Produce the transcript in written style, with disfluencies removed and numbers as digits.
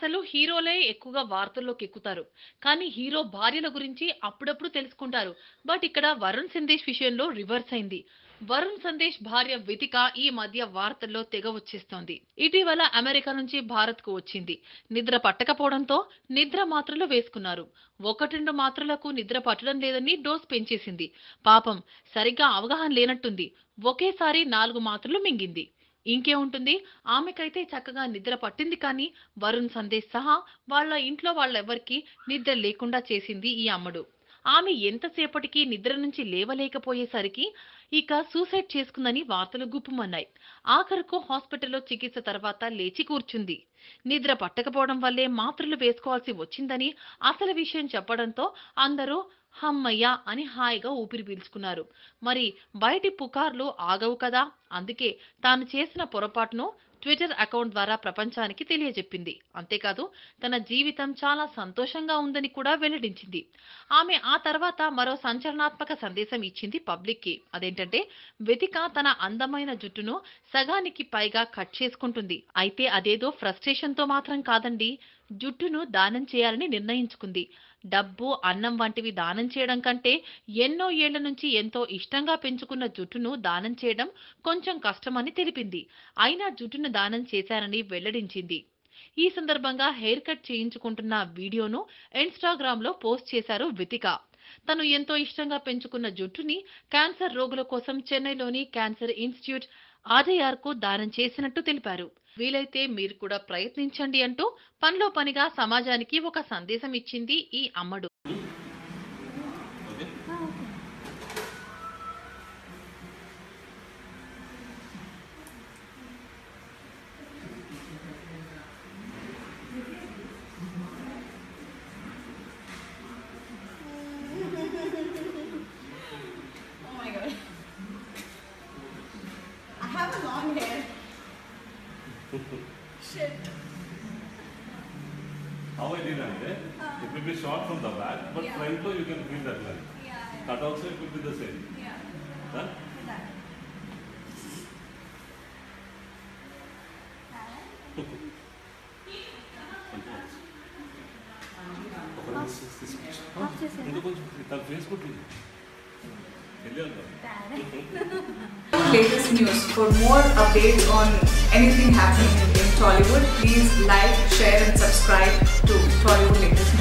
అసలు హీరోలే ఎక్కువగా వార్తల్లోకి ఎక్కుతారు. కానీ హీరో భార్యల గురించి అప్పుడప్పుడు తెలుసుకుంటారు. బట్ ఇక్కడ వరుణ్ సందేశ్ విషయంలో రివర్స్ అయింది. వరుణ్ సందేశ్ భార్య వితిక ఈ మధ్య వార్తల్లో తెగ వచ్చేస్తోంది. ఇటీవల అమెరికా నుంచి భారత్ కు వచ్చింది. నిద్ర పట్టకపోవడంతో నిద్ర మాత్రలు వేసుకున్నారు. 1-2 మాత్రలకు నిద్ర పట్టడం లేదని డోస్ పెంచేసింది. పాపం సరిగ్గా అవగాహన లేనట్టుంది. ఒకేసారి 4 మాత్రలు మింగింది. ఇంకేముంటుంది, ఆమెకైతే చక్కగా నిద్ర పట్టింది. కానీ వరుణ్ సందేశ్ సహా వాళ్ళ ఇంట్లో వాళ్ళెవ్వరికీ నిద్ర లేకుండా చేసింది ఈ అమ్మడు. ఆమె ఎంతసేపటికి నిద్ర నుంచి లేవలేకపోయేసరికి ఇక సూసైడ్ చేసుకుందని వార్తలు గుప్పుమన్నాయి. ఆఖరుకు హాస్పిటల్లో చికిత్స తర్వాత లేచి కూర్చుంది. నిద్ర పట్టకపోవడం వల్లే మాత్రలు వేసుకోవాల్సి వచ్చిందని అసలు విషయం చెప్పడంతో అందరూ హమ్మయ్య అని హాయిగా ఊపిరి పీల్చుకున్నారు. మరి బయటి పుకార్లు ఆగవు కదా, అందుకే తాను చేసిన పొరపాటును ట్విట్టర్ అకౌంట్ ద్వారా ప్రపంచానికి తెలియజెప్పింది. అంతేకాదు తన జీవితం చాలా సంతోషంగా ఉందని కూడా వెల్లడించింది. ఆమె ఆ తర్వాత మరో సంచలనాత్మక సందేశం ఇచ్చింది పబ్లిక్ కి. అదేంటంటే వెతిక తన అందమైన జుట్టును సగానికి పైగా కట్ చేసుకుంటుంది. అయితే అదేదో ఫ్రస్ట్రేషన్ తో మాత్రం కాదండి, జుట్టును దానం చేయాలని నిర్ణయించుకుంది. డబ్బు, అన్నం వంటివి దానం చేయడం కంటే ఎన్నో ఏళ్ల నుంచి ఎంతో ఇష్టంగా పెంచుకున్న జుట్టును దానం చేయడం కొంచెం కష్టమని తెలిపింది. అయినా జుట్టును దానం చేశానని వెల్లడించింది. ఈ సందర్భంగా హెయిర్ కట్ చేయించుకుంటున్న వీడియోను ఇన్‌స్టాగ్రామ్ లో పోస్ట్ చేశారు వితిక. తను ఎంతో ఇష్టంగా పెంచుకున్న జుట్టుని క్యాన్సర్ రోగుల కోసం చెన్నైలోని క్యాన్సర్ ఇన్స్టిట్యూట్ ఆర్ఐఆర్ కు దానం చేసినట్టు తెలిపారు. వీలైతే మీరు కూడా ప్రయత్నించండి అంటూ పనిలో పనిగా సమాజానికి ఒక సందేశం ఇచ్చింది ఈ అమ్మడు. Oh my god. I have a long hair. Shit. How I did it? It will be short from the back, but Yeah. front low you can feel that line. Yeah. Cut also it will be the same. Yeah. Huh? That. Latest news. For more updates on anything happening in Tollywood, please like, share and subscribe to Tollywood Latest.